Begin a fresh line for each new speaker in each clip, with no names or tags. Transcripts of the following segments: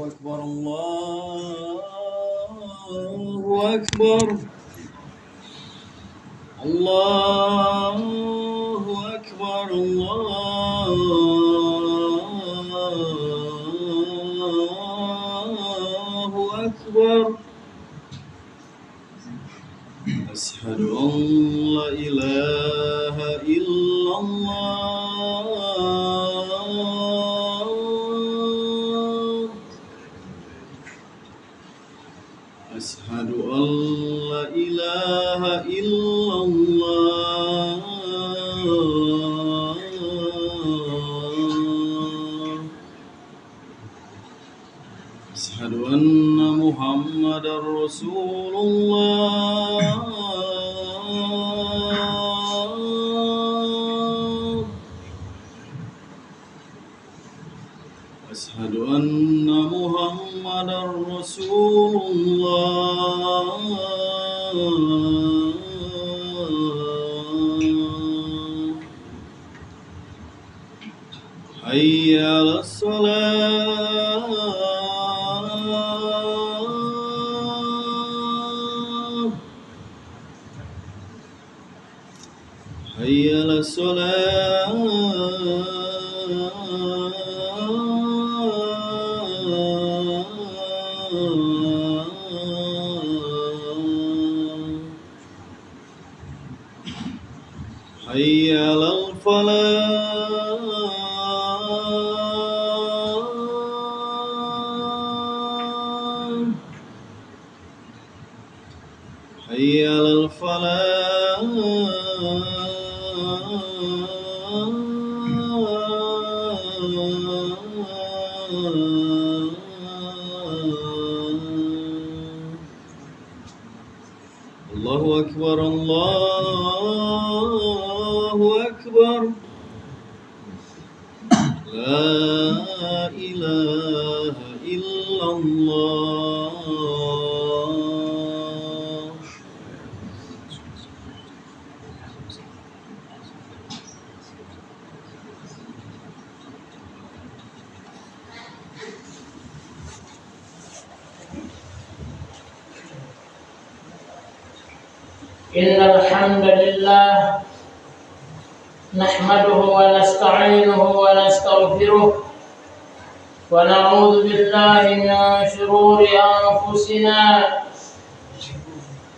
أكبر الله أكبر الله أكبر الله أكبر أشهد أن لا إله إلا الله أشهد أن لا إله إلا الله أشهد أن محمدا رسول الله أشهد أن محمدا رسول الله حي على الصلاة حي على الصلاة حي على الفلاح حي على الفلاح الله أكبر الله أكبر لا إله إلا الله
إن الحمد لله نحمده ونستعينه ونستغفره ونعوذ بالله من شرور أنفسنا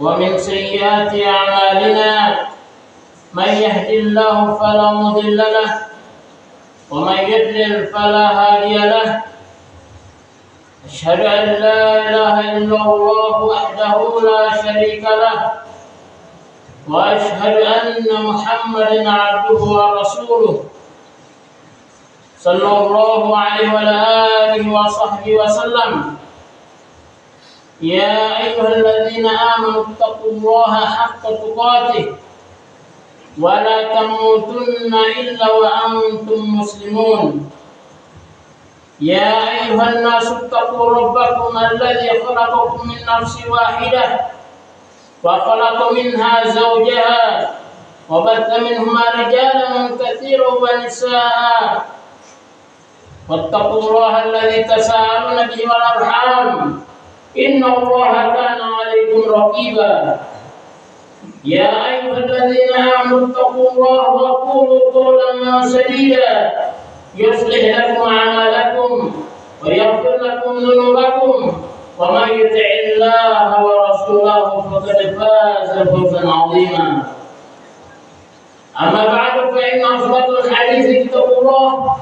ومن سيئات أعمالنا من يهد الله فلا مضل له ومن يضلل فلا هادي له أشهد أن لا إله إلا الله وحده لا شريك له وأشهد أن محمدًا عبده ورسوله صلى الله عليه وعلى آله وصحبه وسلم يا أيها الذين آمنوا اتقوا الله حق تقاته ولا تموتن إلا وأنتم مسلمون يا أيها الناس اتقوا ربكم الذي خلقكم من نفس واحدة وخلق منها زوجها وبث منهما رجالا كثيرا ونساء واتقوا الله الذي تساءلون به والأرحام إن الله كان عليكم رقيبا يا أيها الذين آمنوا اتقوا الله وقولوا قولا سديدا يصلح لكم أعمالكم ويغفر لكم ذنوبكم ومن يطع الله ورسوله فقد فاز فوزا عظيما أما بعد فإن أصدق الحديث كتاب الله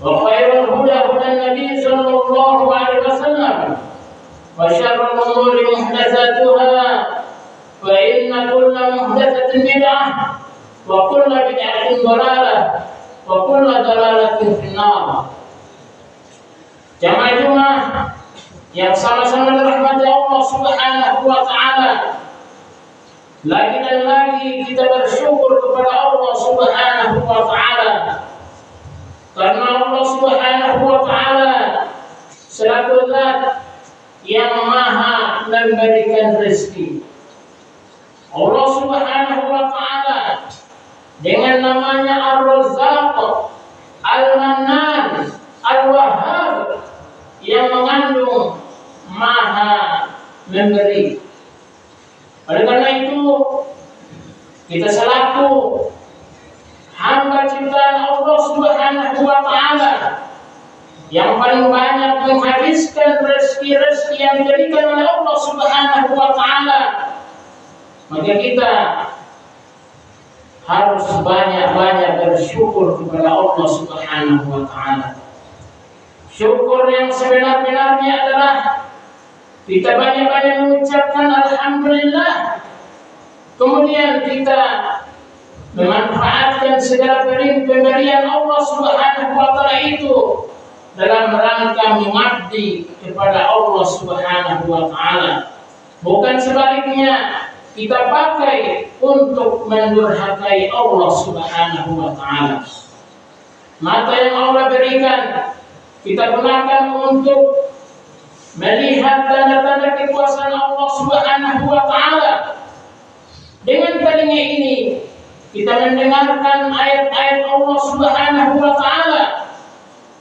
وخير الهدى هدى النبي صلى الله عليه وسلم وشر الأمور محدثاتها فإن كل محدثة بدعة وكل بدعة ضلالة وكل ضلالة في النار. Jamaah Jumat yang sama-sama dirahmati Allah Subhanahu wa taala. Lagi dan lagi kita bersyukur kepada Allah Subhanahu wa taala. Karena Allah Subhanahu wa taala selaku Zat yang Maha memberikan rezeki. Allah Subhanahu wa taala dengan namanya Ar-Razzaq, Al-Mannan, Al-Wahhab yang mengandung maha memberi. Oleh karena itu, kita selaku hamba ciptaan Allah Subhanahu wa Ta'ala yang paling banyak menghabiskan rezeki-rezeki yang diberikan oleh Allah Subhanahu wa Ta'ala, maka kita harus banyak-banyak bersyukur kepada Allah Subhanahu wa Ta'ala. Syukur yang sebenar-benarnya adalah kita banyak-banyak mengucapkan alhamdulillah, kemudian kita memanfaatkan segala pemberian Allah Subhanahu wa Ta'ala itu dalam rangka mengabdi kepada Allah Subhanahu wa Ta'ala. Bukan sebaliknya, kita pakai untuk mendurhakai Allah Subhanahu wa Ta'ala. Mata yang Allah berikan kita gunakan untuk melihat tanda-tanda kekuasaan Allah Subhanahu wa Ta'ala. Dengan telinga ini kita mendengarkan ayat-ayat Allah Subhanahu wa Ta'ala.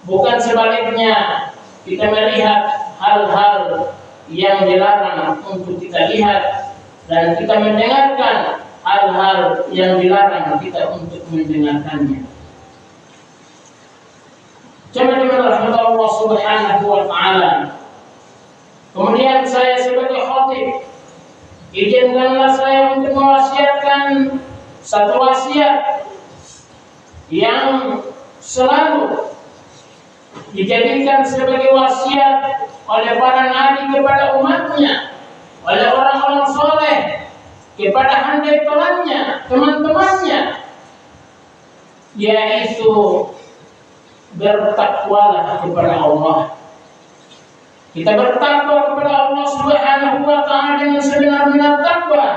Bukan sebaliknya, kita melihat hal-hal yang dilarang untuk kita lihat dan kita mendengarkan hal-hal yang dilarang kita untuk mendengarkannya. Jemaah rahmat Allah Subhanahu wa Ta'ala. Kemudian saya sebagai khatib, izinkanlah saya untuk mewasiatkan satu wasiat yang selalu dijadikan sebagai wasiat oleh para nabi kepada umatnya, oleh orang-orang soleh kepada handai temannya, teman-temannya, yaitu bertakwalah kepada Allah. Kita bertakwa kepada Allah Subhanahu wa Ta'ala dengan sebenar-benar takwa.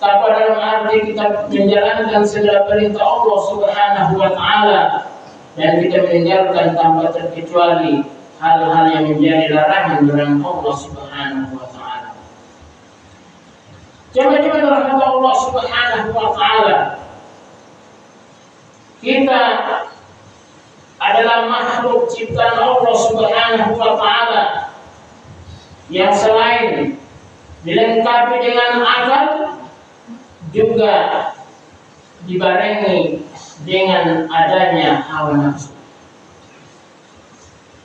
Takwa dalam arti kita menjalankan segala perintah Allah Subhanahu wa Ta'ala dan kita meninggalkan tanpa terkecuali hal-hal yang menjadi larangan dari Allah Subhanahu wa Ta'ala. Jemaah rahmat Allah Subhanahu wa Ta'ala, kita adalah makhluk ciptaan Allah Subhanahu wa Ta'ala yang selain dilengkapi dengan akal juga dibarengi dengan adanya hawa nafsu.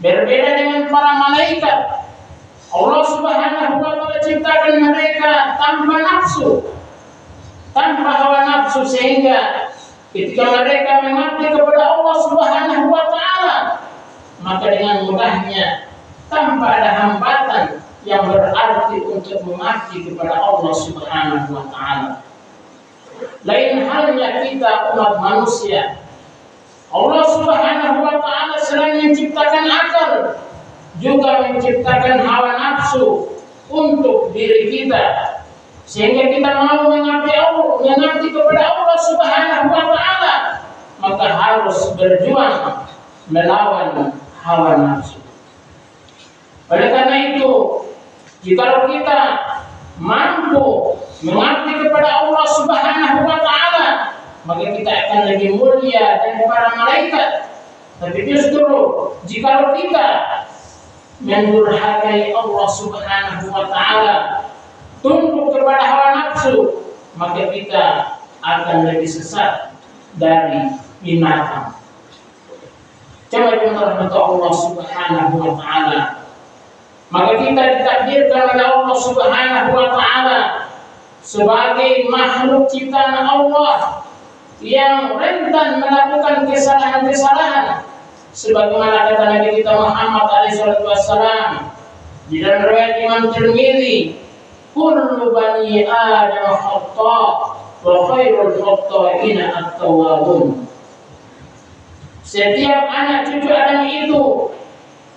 Berbeda dengan para malaikat, Allah Subhanahu wa Ta'ala ciptakan mereka tanpa nafsu, tanpa hawa nafsu, sehingga ketika mereka mengabdi kepada Allah Subhanahu wa Ta'ala, maka dengan mudahnya tanpa ada hambatan yang berarti untuk mengabdi kepada Allah Subhanahu wa Ta'ala. Lain halnya kita umat manusia, Allah Subhanahu wa Ta'ala selain menciptakan akal, juga menciptakan hawa nafsu untuk diri kita, sehingga kita mau mengabdi kepada Allah Subhanahu wa Ta'ala, maka harus berjuang melawan hawa nafsu. Oleh karena itu, jika kita mampu mengabdi kepada Allah Subhanahu wa Ta'ala, maka kita akan lebih mulia dari para malaikat. Tapi justru jika kita mendurhakai Allah Subhanahu wa Ta'ala, tunduk kepada hawa nafsu, maka kita akan lebih sesat dari binatang. Coba rahmat Allah Subhanahu wa Ta'ala, maka kita ditakdirkan oleh Allah Subhanahu wa Ta'ala sebagai makhluk ciptaan Allah yang rentan melakukan kesalahan-kesalahan, sebagaimana kata Nabi kita Muhammad SAW di dalam riwayat Imam Tirmidzi, kullu bani Adam khata' wa khairul khata'ina at-tawwabun. Setiap anak cucu Adam itu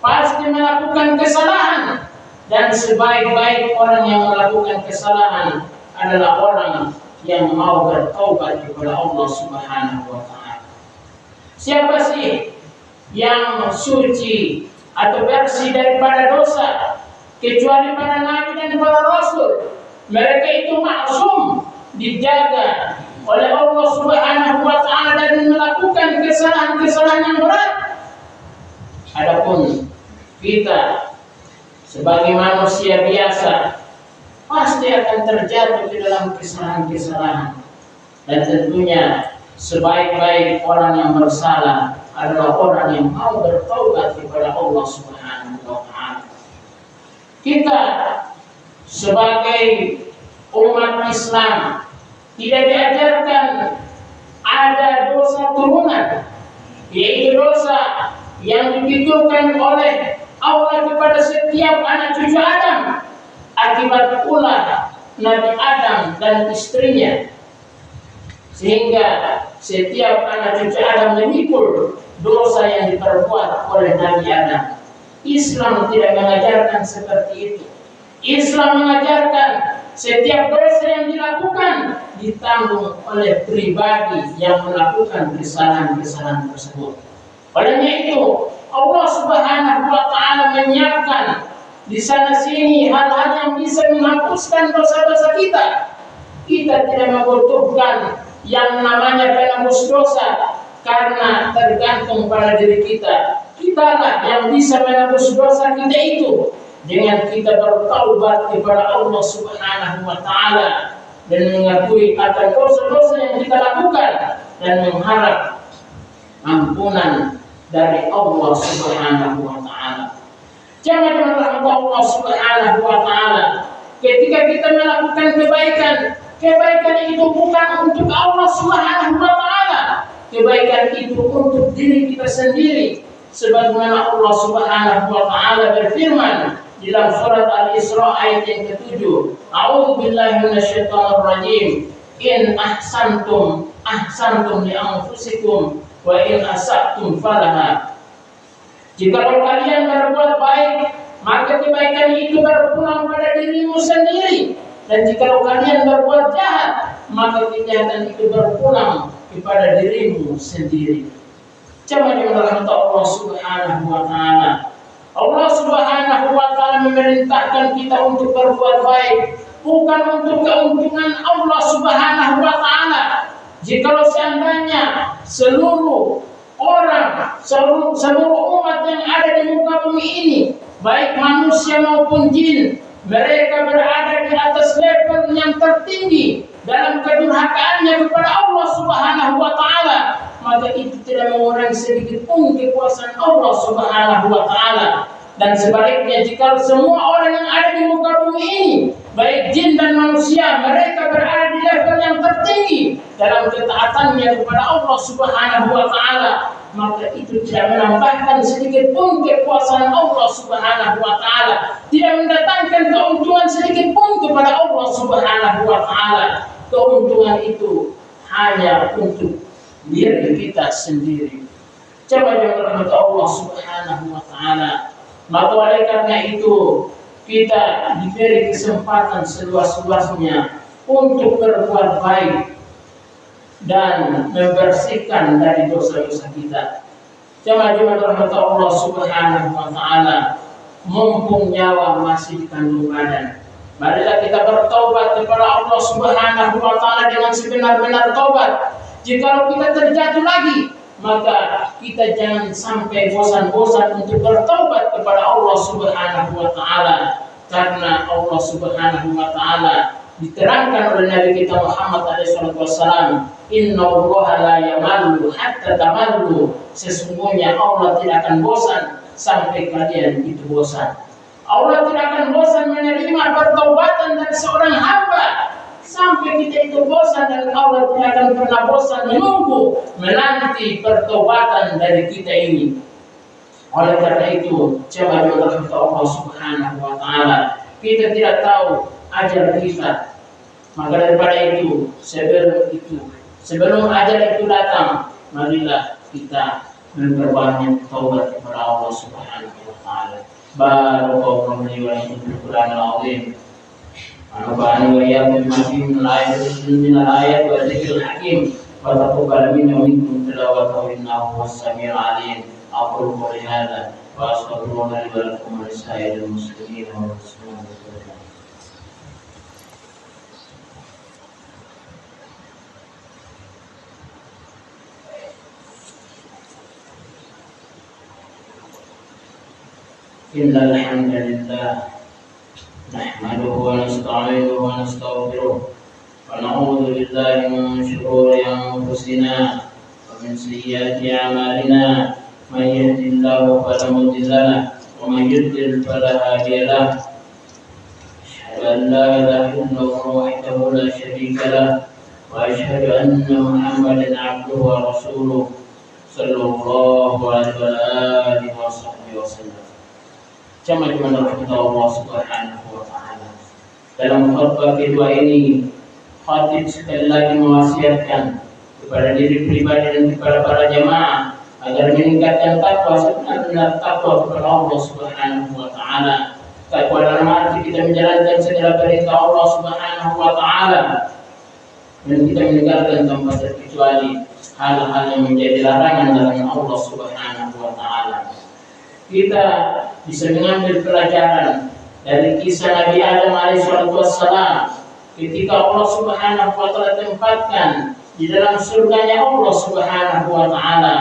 pasti melakukan kesalahan, dan sebaik-baik orang yang melakukan kesalahan adalah orang yang mau bertaubat kepada Allah Subhanahu wa Ta'ala. Siapa sih yang suci atau bersih daripada dosa kecuali para nabi dan para rasul? Mereka itu maksum, dijaga oleh Allah Subhanahu wa Ta'ala dari melakukan kesalahan-kesalahan yang berat. Adapun kita sebagai manusia biasa pasti akan terjatuh di dalam kesalahan-kesalahan. Dan tentunya sebaik-baik orang yang bersalah adalah orang yang mau bertaubat kepada Allah Subhanahu wa taala. Kita sebagai umat Islam tidak diajarkan ada dosa turunan, yaitu dosa yang dipikirkan oleh Allah kepada setiap anak cucu Adam akibat ulah Nabi Adam dan istrinya, sehingga setiap anak cucu Adam memikul dosa yang diperbuat oleh Nabi Adam. Islam tidak mengajarkan seperti itu. Islam mengajarkan setiap dosa yang dilakukan ditanggung oleh pribadi yang melakukan kesalahan-kesalahan tersebut. Olehnya itu, Allah Subhanahu wa taala menyiapkan di sana sini hal-hal yang bisa menghapuskan dosa-dosa kita. Kita tidak membutuhkan yang namanya penembus dosa karena tergantung pada diri kita. Kitalah yang bisa menembus dosa kita itu dengan kita bertaubat kepada Allah Subhanahu wa taala dan mengakui akan dosa-dosa yang kita lakukan dan mengharap ampunan dari Allah Subhanahu wa taala. Jangan rahmat Allah Subhanahu wa taala. Ketika kita melakukan kebaikan itu bukan untuk Allah Subhanahu wa taala. Kebaikan itu untuk diri kita sendiri. Sebagaimana Allah Subhanahu wa taala berfirman dalam surat Al-Isra ayat yang ke-7, A'udzu billahi minasyaitonir rajim. In ahsantum li anfusikum wa in asa'tum falaha. Jikalau kalian berbuat baik, maka kebaikan itu berpulang pada dirimu sendiri. Dan jikalau kalian berbuat jahat, maka kejahatan itu berpulang kepada dirimu sendiri. Coba dirahmati Allah Subhanahu wa taala. Allah Subhanahu wa taala memerintahkan kita untuk berbuat baik, bukan untuk keuntungan Allah Subhanahu wa taala. Jikalau seandainya seluruh orang, seluruh umat yang ada di muka bumi ini, baik manusia maupun jin, mereka berada di atas level yang tertinggi dalam kedurhakaannya kepada Allah Subhanahu wa taala, maka itu tidak mengurangi sedikit pun kekuasaan Allah Subhanahu wa taala. Dan sebaliknya, jika semua orang yang ada di muka bumi ini, baik jin dan manusia, mereka berada di level yang tertinggi dalam ketaatannya kepada Allah Subhanahu wa taala, maka itu tidak menambahkan sedikit pun kekuasaan Allah Subhanahu wa taala, tidak mendatangkan keuntungan sedikit pun kepada Allah Subhanahu wa taala. Keuntungan itu hanya untuk diri kita sendiri. Coba jangan rahmat Allah Subhanahu wa taala. Maka oleh karena itu kita diberi kesempatan seluas-luasnya untuk berbuat baik dan membersihkan dari dosa-dosa kita. Jemaah rahmat Allah Subhanahu wa taala, mumpung nyawa masih di kandung badan, marilah kita bertaubat kepada Allah Subhanahu wa taala dengan sebenar-benar taubat. Jika kita terjatuh lagi, maka kita jangan sampai bosan-bosan untuk bertaubat kepada Allah Subhanahu wa taala, karena Allah Subhanahu wa taala diterangkan oleh Nabi kita Muhammad SAW, Innallaha la yamallu hatta tamallu. Sesungguhnya Allah tidak akan bosan sampai kalian itu bosan. Allah tidak akan bosan menerima pertaubatan dari seorang hamba sampai kita itu bosan, dan Allah tidak akan pernah bosan menunggu menanti pertobatan dari kita ini. Oleh karena itu, coba rahmat Allah Subhanahu wa taala, kita tidak tahu ajal kita. Maka daripada itu, sebelum ajal itu datang, marilah kita memperbanyak taubat kepada Allah Subhanahu wa taala. Barakallahu li wa lakum fil Qur'anil azim. Anabani wa iyyakum min al-ayat wa dzikril hakim. Wa taqabbal minna wa minkum tilawatahu innahu was-sami'ul 'alim. Aqulu qawli hadza wa astaghfirullaha li wa lakum wa lisa'iril muslimin wa muslimat. إن الحمد لله نحمده ونستعينه ونستغفره ونعوذ بالله من شرور أنفسنا ومن سيئات أعمالنا من يهد الله فلا مضل له ومن يضلل فلا هادي له أشهد أن لا إله إلا الله وحده لا شريك له وأشهد أن محمدا عبده ورسوله صلى الله عليه وآله وصحبه وسلم. Jamaah dimana kita Allah Subhanahu wa Ta'ala. Dalam khutbah kedua ini, khatib sekali lagi mewasiatkan kepada diri pribadi dan kepada para jamaah agar meningkatkan takwa, sebenar-benar takwa kepada Allah Subhanahu wa Ta'ala. Takwa dalam arti kita menjalankan segala perintah Allah Subhanahu wa Ta'ala dan kita meninggalkan tanpa terkecuali hal-hal yang menjadi larangan dari Allah Subhanahu wa Ta'ala. Kita bisa mengambil pelajaran dari kisah Nabi Adam alaihissalam ketika Allah Subhanahu wa Ta'ala tempatkan di dalam surganya Allah Subhanahu wa Ta'ala.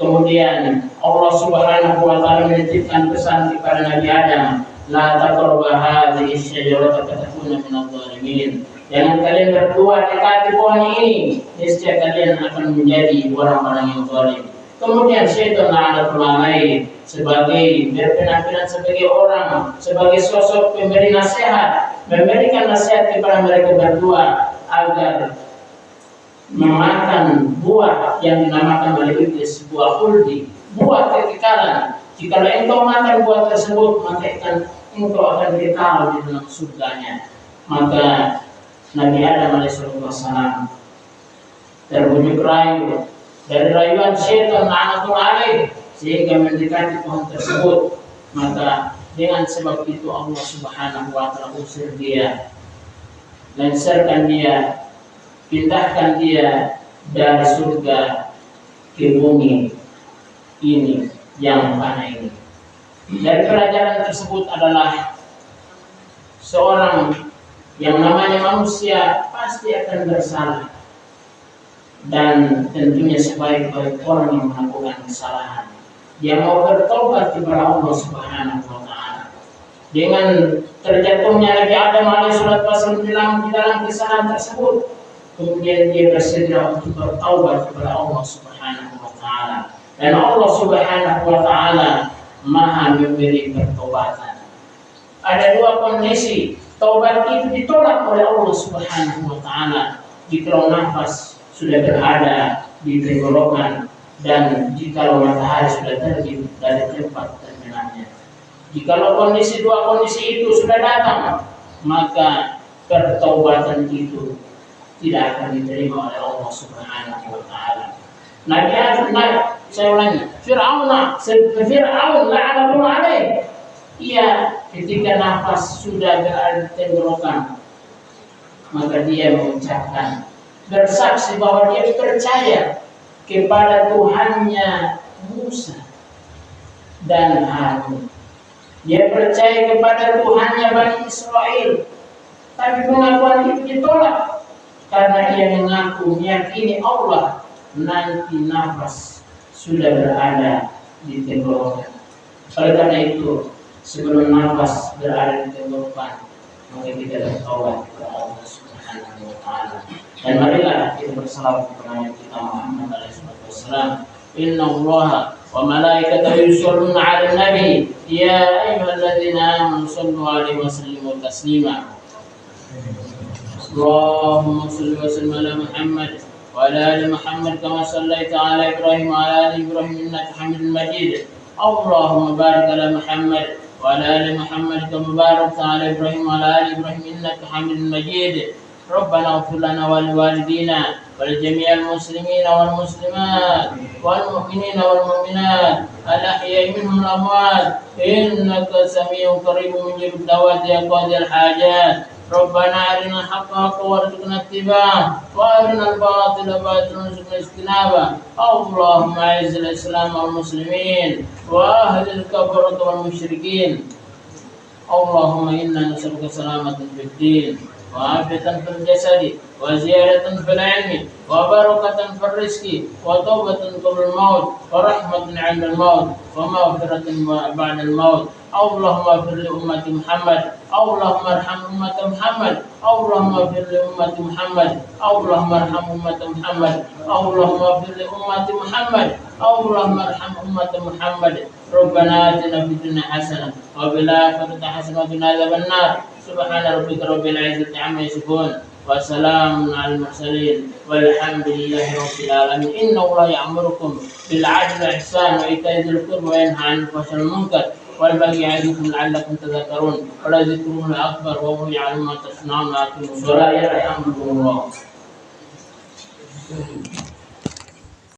Kemudian Allah Subhanahu wa Ta'ala menitipkan pesan kepada Nabi Adam, la taqrabu hadhihi asy-syajarata fatakuna minadh dhalimin. Jangan kalian berdua dekati pohon ini, niscaya kalian akan menjadi orang-orang yang zalim. Kemudian syaitan la'natullah alaih sebagai berpenampilan sebagai orang, sebagai sosok pemberi nasihat, memberikan nasihat kepada mereka berdua agar memakan buah yang dinamakan oleh iblis, buah khuldi, buah kekekalan. Jika engkau makan buah tersebut, maka engkau akan kekal di dalam surganya. Maka Nabi Adam alaihissalam terbujuk rayu dari rayuan syaitan la'natullah alaih sehingga mendekati pohon tersebut. Maka dengan sebab itu Allah Subhanahu wa Ta'ala usir dia, lensarkan dia, pindahkan dia dari surga ke bumi ini yang fana ini. Dari pelajaran tersebut adalah seorang yang namanya manusia pasti akan bersalah, dan tentunya sebaik-baik orang yang melakukan kesalahan dia mau bertobat kepada Allah Subhanahu wa Ta'ala. Dengan terjatuhnya Nabi Adam alaihissalam di dalam kesalahan tersebut, kemudian dia bersegera untuk bertaubat kepada Allah Subhanahu wa Ta'ala, dan Allah Subhanahu wa Ta'ala Maha memberi pertobatan. Ada dua kondisi taubat itu ditolak oleh Allah Subhanahu wa Ta'ala: jika nafas sudah berada di tenggorokan dan jika matahari sudah terbit dari tempat terbenamnya. Jika kondisi dua kondisi itu sudah datang, maka pertaubatan itu tidak akan diterima oleh Allah Subhanahu wa Ta'ala. Saya ulangi, Fir'aun la'natullah alaih, ia ketika nafas sudah berada di tenggorokan, maka dia mengucapkan, bersaksi bahwa dia percaya kepada Tuhannya Musa dan Harun. Dia percaya kepada Tuhannya Bani Israel. Tapi pengakuan itu ditolak karena ia mengaku meyakini Allah nanti nafas sudah berada di tenggorokan. Oleh karena itu, sebelum nafas berada di tenggorokan, maka kita bertaubat kepada Allah Subhanahu wa Ta'ala. Dan marilah kita bersalawat kepada Nabi kita Muhammad SAW. Inna Allah wa malaikatahu yusholluna 'alan nabi ya ayyuhalladzina amanu shallu 'alaihi wa sallimu taslima. Allahumma shalli wa sallim ala Muhammad wa ala ali Muhammad kama shallaita ala Ibrahim wa ala ali Ibrahim innaka Hamidum Majid. Allahumma barik ala Muhammad wa ala ali Muhammad kama barakta ala Ibrahim wa ala ali Ibrahim innaka Hamidum Majid. ربنا اغفر لنا ولوالدينا ولجميع المسلمين والمسلمات والمؤمنين والمؤمنات الأحياء منهم الأموات إنك سميع قريب مجيب الدعوات يا قاضي الحاجات. ربنا أرنا الحق حقا وارزقنا اتباعه وأرنا الباطل باطلا وارزقنا اجتنابه. اللهم أعز الإسلام والمسلمين وأهل الكفرة والمشركين. اللهم إنا نسألك سلامة في الدين وعافية في الجسد وزيادة في العلم وبركة في الرزق وتوبة قبل الموت ورحمة عند الموت ومغفرة بعد الموت. اللهم اغفر لأمة محمد، اللهم ارحم أمة محمد، اللهم اغفر لأمة محمد، اللهم ارحم أمة محمد، اللهم اغفر لأمة محمد، اللهم ارحم أمة محمد. ربنا آتنا في الدنيا حسنة وفي الآخرة حسنة وقنا عذاب النار. سبحان ربك رب العزة عما يصفون وسلام على المرسلين والحمد لله رب العالمين. إن الله يأمركم بالعدل والإحسان وإيتاء ذي القربى وينهى عن الفحشاء والمنكر والبغي يعظكم لعلكم تذكرون. ولذكر الله أكبر وهو يعلم ما تصنعون. أقيموا الصلاة يرحمكم الله.